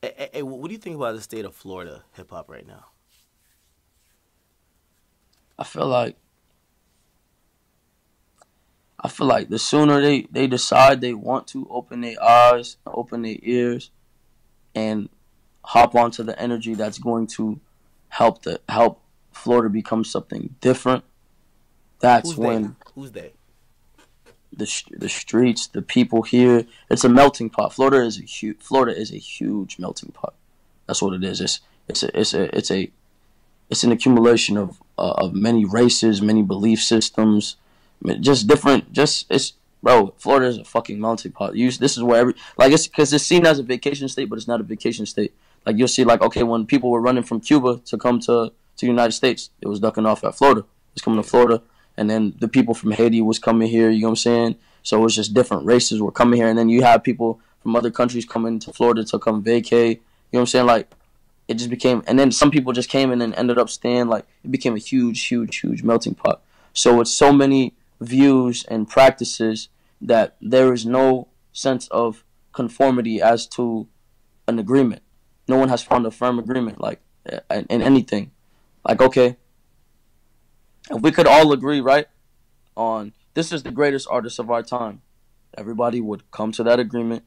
Hey, what do you think about the state of Florida hip hop right now? I feel like I feel like the sooner they decide they want to open their eyes, open their ears, and hop onto the energy that's going to help Florida become something different. That's Who's they? when Who's they? the streets, the people here, it's a melting pot. Florida is a huge melting pot. That's what it is. It's an accumulation of many races, many belief systems, just different. Just it's bro. Florida is a fucking melting pot. This is where it's because it's seen as a vacation state, but it's not a vacation state. Like you'll see, like okay, when people were running from Cuba to come to the United States, it was ducking off at Florida. It's coming to Yeah. Florida, and then the people from Haiti was coming here. You know what I'm saying? So it's just different races were coming here, and then you have people from other countries coming to Florida to come vacay. You know what I'm saying? Like it just became, and then some people just came in and ended up staying. Like it became a huge melting pot. So it's so many views and practices that there is no sense of conformity as to an agreement. No one has found a firm agreement, like in anything. Like okay, if we could all agree, right, on this is the greatest artist of our time, everybody would come to that agreement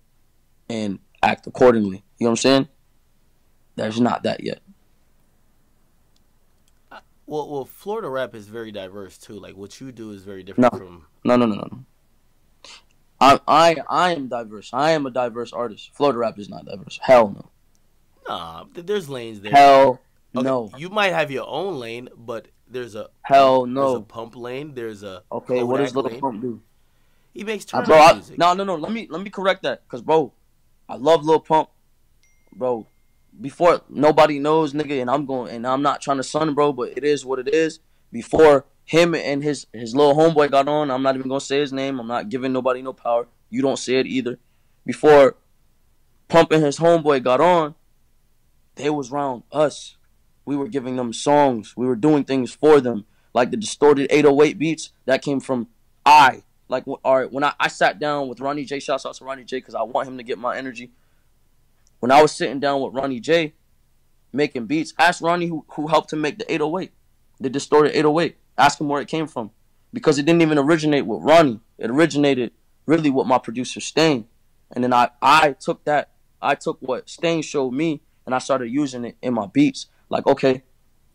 and act accordingly. You know what I'm saying? There's not that yet. Well, Florida rap is very diverse too. Like what you do is very No, different from. no. I am diverse. I am a diverse artist. Florida rap is not diverse. Hell no. Nah, there's lanes there. Hell Okay, no. you might have your own lane, but Hell there's a no. pump lane, there's a Okay, what does Kodak Lil lane. Pump do? He makes Bro, tournament music. no. Let me correct that, cause bro, I love Lil Pump, bro. Before nobody knows, nigga, and I'm not trying to sun, bro, but it is what it is. Before him and his little homeboy got on, I'm not even gonna say his name. I'm not giving nobody no power. You don't say it either. Before Pump and his homeboy got on, they was around us. We were giving them songs. We were doing things for them, like the distorted 808 beats that came from I. Like, all right, when I sat down with Ronnie J, shouts out to Ronnie J, because I want him to get my energy. When I was sitting down with Ronnie J making beats, ask Ronnie who helped him make the 808, the distorted 808. Ask him where it came from. Because it didn't even originate with Ronnie. It originated really with my producer Stain. And then I took that, I took what Stain showed me and I started using it in my beats. Like, okay,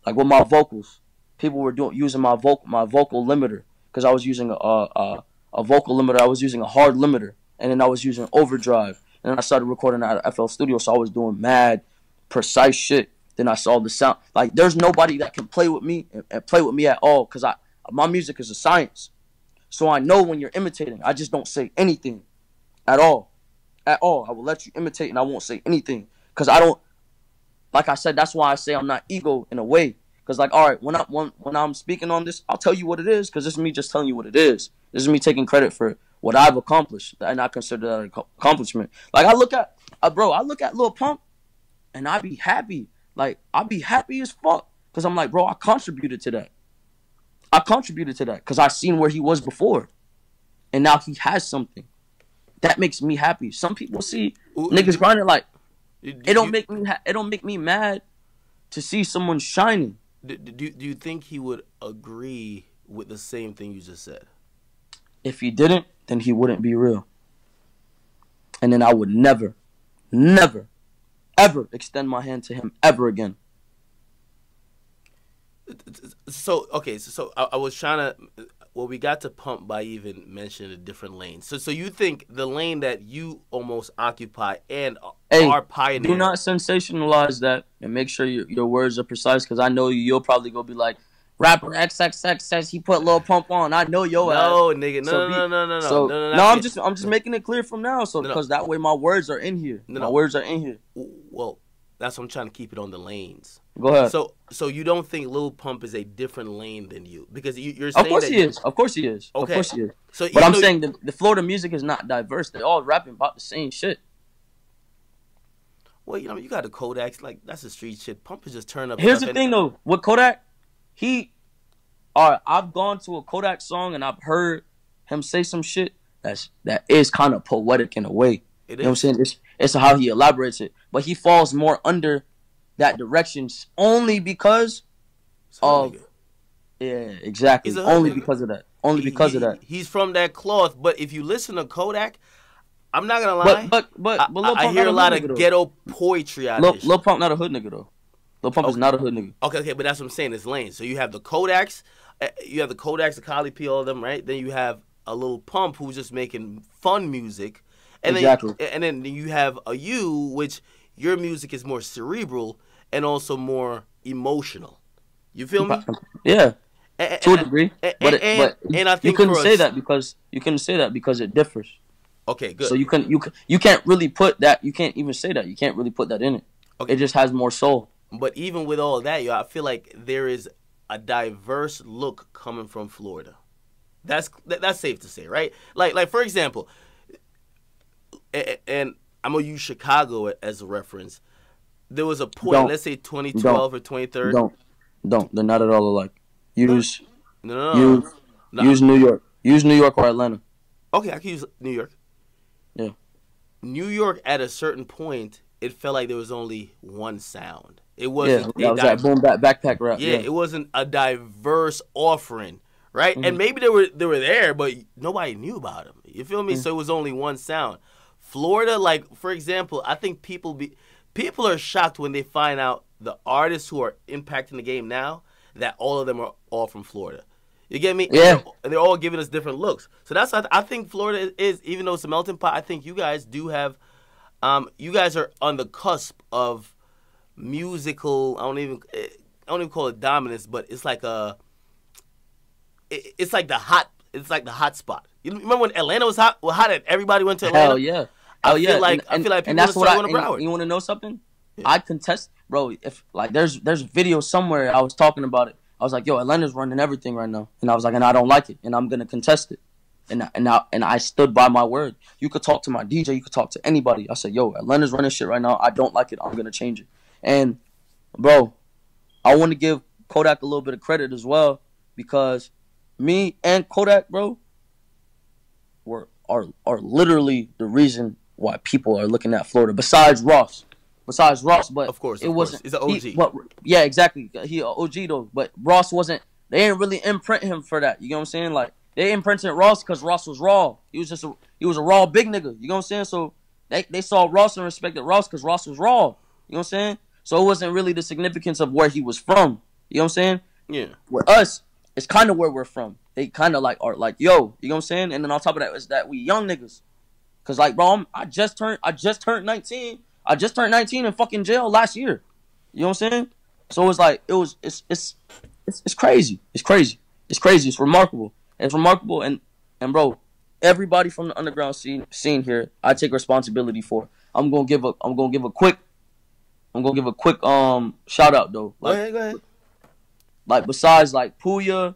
like with my vocals. People were using my vocal limiter. Because I was using a vocal limiter. I was using a hard limiter. And then I was using overdrive. And then I started recording at FL Studio, so I was doing mad precise shit. Then I saw the sound. Like there's nobody that can play with me and play with me at all, because I my music is a science. So I know when you're imitating. I just don't say anything at all. At all. I will let you imitate and I won't say anything. Cause I don't, like I said, that's why I say I'm not ego in a way. Cause like, all right, when I'm speaking on this, I'll tell you what it is, because this is me just telling you what it is. This is me taking credit for what I've accomplished, and I consider that an accomplishment. Like I look at Lil Pump, and I be happy. Like I be happy as fuck, cause I'm like, bro, I contributed to that. I contributed to that, cause I seen where he was before, and now he has something that makes me happy. Some people see niggas grinding, like it don't You, make me it don't make me mad to see someone shining. do you think he would agree with the same thing you just said? If he didn't, then he wouldn't be real. And then I would never, ever extend my hand to him ever again. So okay, I was trying to. Well, we got to pump by even mentioning a different lane. So you think the lane that you almost occupy and Hey, are do pioneering? not sensationalize that, and make sure your words are precise, because I know you'll probably go be like, rapper XXX says he put Lil Pump on. I know your ass. No, nigga, So no, be no, no, no, no, no, so no, no. not I'm yet. just making it clear from now, so No, no, because that way my words are in here. no, My no. words are in here. Well, that's what I'm trying to keep it on the lanes. Go ahead. So you don't think Lil Pump is a different lane than you because you're Of saying course that he is. Of course he is. Of okay. course he is. So But even I'm though saying the Florida music is not diverse. They're all rapping about the same shit. well, you got the Kodaks like that's the street shit. Pump is just turn up Here's stuff the and thing though, with Kodak, he all right, I've gone to a Kodak song and I've heard him say some shit that is kind of poetic in a way. It You know what I'm is. saying? It's how he elaborates it, but he falls more under that direction only because It's hood of nigga. yeah, He's exactly. a hood Only nigga. because of that. Only because of that. He's from that cloth. But if you listen to Kodak, I'm not gonna But lie. but but but Lil I Pump hear not a a hood lot nigga of though. ghetto poetry out of his Lil shit. Pump not a hood nigga though. Lil Pump is Okay, not a hood nigga. okay, but that's what I'm saying. It's lane. So you have the Kodaks, the Kodaks, the Kali P, all of them, right? Then you have a Little Pump who's just making fun music, Exactly. and then you have a you, which your music is more cerebral and also more emotional. You feel me? Yeah, And to a degree. and I You think couldn't for say us, that because it differs. okay, So good. you can't really put that. You can't even say that. You can't really put that in it. Okay, It just has more soul. but even with all that, yo, I feel like there is a diverse look coming from Florida. That's safe to say, right? Like for example, and I'm gonna use Chicago as a reference. There was a point, Don't let's say don't 2012 or 2013. don't don't. They're not at all alike. No, Use no, no, no. use No, use New York. Use New York or Atlanta. okay, I can use New York. Yeah. New York, at a certain point, it felt like there was only one sound. It Yeah, wasn't that was that boom backpack rap. yeah, Yeah. it wasn't a diverse offering, right? Mhm. And maybe they were there, but nobody knew about them. You feel me? Mhm. So it was only one sound. Florida, like for example, I think people are shocked when they find out the artists who are impacting the game now that all of them are all from Florida. You get me? Yeah. And they're all giving us different looks. So that's I think Florida is, even though it's a melting pot. I think you guys do have, you guys are on the cusp of musical. I don't even call it dominance, but it's like it's like the hot spot. You remember when Atlanta was hot? Well, hot and everybody went to Atlanta. Hell yeah. I Hell feel yeah. like I feel like and people that's are what I. starting going to Broward. And you want to know something? I contest, bro. If like there's a video somewhere I was talking about it. I was like, yo, Atlanta's running everything right now, and I was like, and I don't like it, and I'm gonna contest it, and I stood by my word. You could talk to my DJ, you could talk to anybody. I said, yo, Atlanta's running shit right now. I don't like it. I'm gonna change it. And bro, I want to give Kodak a little bit of credit as well because me and Kodak, bro, are literally the reason why people are looking at Florida. Besides Ross, but Of course, it wasn't. he's an OG. Yeah, exactly. He a OG though, but Ross wasn't. They didn't really imprint him for that. You know what I'm saying? Like they imprinted Ross because Ross was raw. He was a raw big nigga. You know what I'm saying? So they saw Ross and respected Ross because Ross was raw. You know what I'm saying? So it wasn't really the significance of where he was from. You know what I'm saying? Yeah. With us, it's kind of where we're from. They kind of like are like, yo, you know what I'm saying? And then on top of that is that we young niggas. Cause like, bro, I just turned 19. I just turned 19 in fucking jail last year. You know what I'm saying? So it's like it's crazy. It's crazy. It's crazy. It's remarkable. It's remarkable. And bro, everybody from the underground scene here, I take responsibility for. I'm gonna give a quick shout out though. Like, Go ahead. like besides like Puya,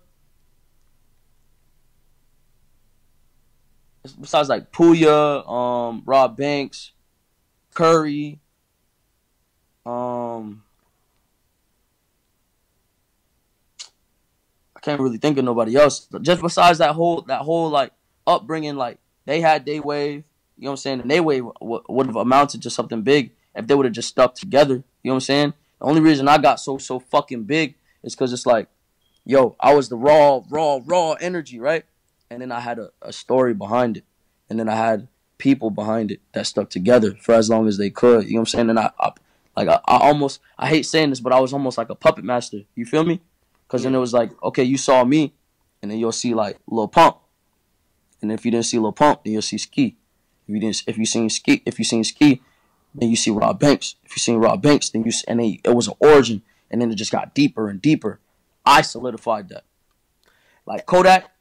Rob Banks, Curry, I can't really think of nobody else. Just besides that whole like upbringing, like they had their wave, you know what I'm saying, and their wave would have amounted to something big if they would have just stuck together. You know what I'm saying? The only reason I got so fucking big is because it's like, yo, I was the raw energy, right? And then I had a story behind it, and then I had people behind it that stuck together for as long as they could. You know what I'm saying? And I hate saying this, but I was almost like a puppet master. You feel me? Because then it was like, okay, you saw me, and then you'll see like Lil Pump, and if you didn't see Lil Pump, then you'll see Ski. If you seen Ski, then you see Rob Banks. If you seen Rob Banks, then it was an origin, and then it just got deeper and deeper. I solidified that. Like Kodak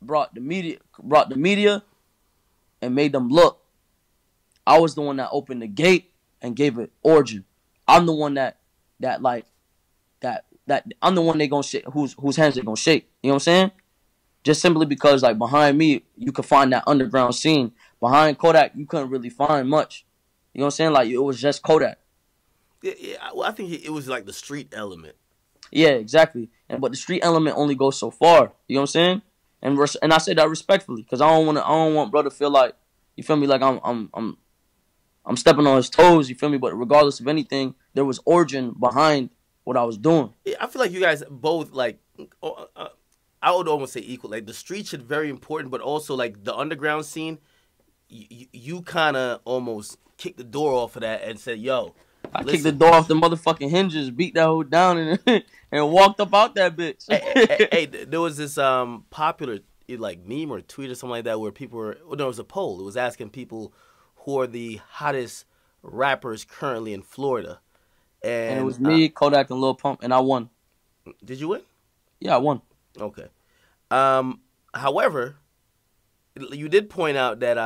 brought the media and made them look. I was the one that opened the gate and gave it origin. I'm the one that I'm the one they gonna shake, whose hands they gonna shake. You know what I'm saying? Just simply because like behind me you could find that underground scene. Behind Kodak you couldn't really find much. You know what I'm saying? Like it was just Kodak. Yeah. Well, I think it was like the street element. Yeah, exactly. But the street element only goes so far. You know what I'm saying? And I say that respectfully because I don't want brother to feel like You feel me? Like I'm stepping on his toes. You feel me? But regardless of anything, there was origin behind what I was doing. Yeah, I feel like you guys both like. I would almost say equal. Like the street shit very important, but also like the underground scene. You kind of almost kicked the door off of that and said, "Yo, I kicked the door off the motherfucking hinges, beat that hoe down, and and walked up out that bitch." Hey, there was this popular like meme or tweet or something like that where people were. Well, no, it was a poll. It was asking people who are the hottest rappers currently in Florida, And it was me, Kodak, and Lil Pump, and I won. Did you win? Yeah, I won. Okay. However, you did point out that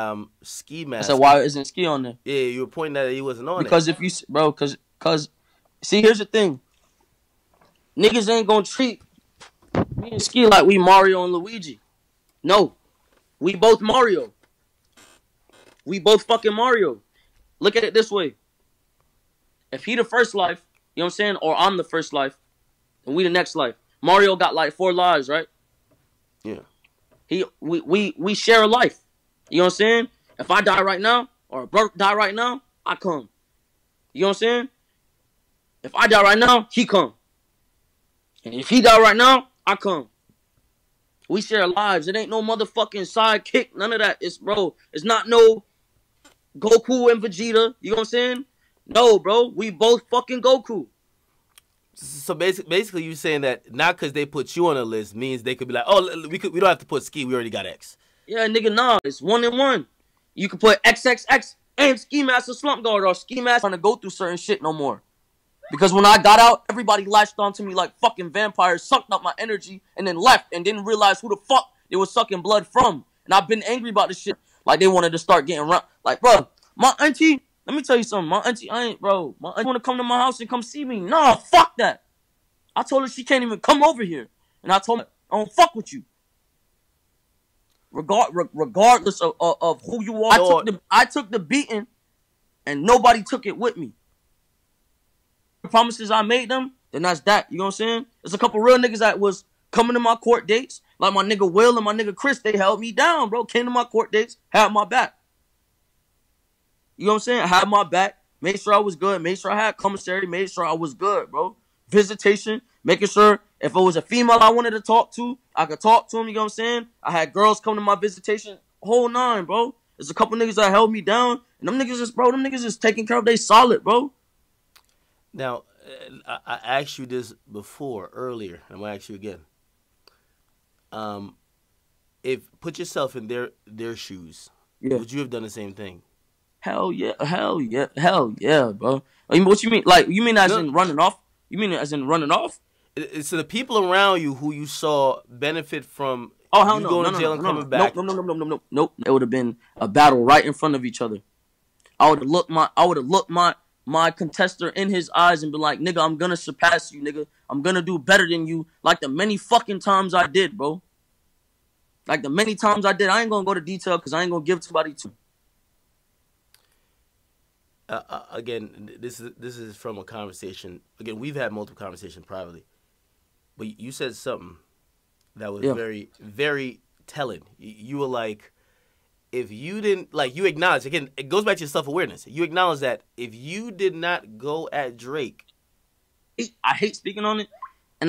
Ski Mask. I said, why isn't Ski on there? Yeah, you were pointing out that he wasn't on because it. If you, bro, cause, see, here's the thing. Niggas ain't gonna treat me and Ski like we Mario and Luigi. No, we both Mario. We both fucking Mario. Look at it this way. If he the first life, you know what I'm saying, or I'm the first life, and we the next life. Mario got like 4 lives, right? Yeah. We share a life. You know what I'm saying? If I die right now, or Bert die right now, I come. You know what I'm saying? If I die right now, he come. And if he die right now, I come. We share lives. It ain't no motherfucking sidekick. None of that. It's not no Goku and Vegeta. You know what I'm saying? No, bro. We both fucking Goku. So basically, you're saying that not because they put you on a list means they could be like, oh, we don't have to put Ski. We already got X. Yeah, nigga, nah. It's 1 and 1. You can put XXX and Ski Mask or Slump Guard, or Ski Mask trying to go through certain shit no more. Because when I got out, everybody latched onto me like fucking vampires, sucked up my energy, and then left and didn't realize who the fuck they was sucking blood from. And I've been angry about this shit. Like they wanted to start getting around. Like, bro, my auntie, let me tell you something. My auntie want to come to my house and come see me. Nah, fuck that. I told her she can't even come over here. And I told her, I don't fuck with you. Regardless of who you are. I took the beating, and nobody took it with me. The promises I made them, then that's that. You know what I'm saying? There's a couple real niggas that was coming to my court dates. Like my nigga Will and my nigga Chris, they held me down, bro. Came to my court dates, had my back. You know what I'm saying? Had my back. Made sure I was good. Made sure I had commissary. Made sure I was good, bro. Visitation. Making sure if it was a female I wanted to talk to, I could talk to them. You know what I'm saying? I had girls come to my visitation. Whole 9, bro. There's a couple niggas that held me down. And them niggas is taking care of they solid, bro. Now, I asked you this before, earlier, and I'm going to ask you again. Put yourself in their shoes. Yeah. Would you have done the same thing? Hell yeah, bro. What you mean? Like, you mean as in running off? You mean as in running off? So the people around you who you saw benefit from going to jail and coming back. Nope. It would have been a battle right in front of each other. I would have looked my contester in his eyes and been like, nigga, I'm gonna surpass you, nigga. I'm gonna do better than you, like the many fucking times I did, bro. Like the many times I did. I ain't gonna go to detail because I ain't gonna give somebody to. Again, this is from a conversation. Again, we've had multiple conversations privately, but you said something that was very, very telling. You were like, if you didn't, like, you acknowledge, again, it goes back to your self-awareness. You acknowledge that if you did not go at Drake. I hate speaking on it, and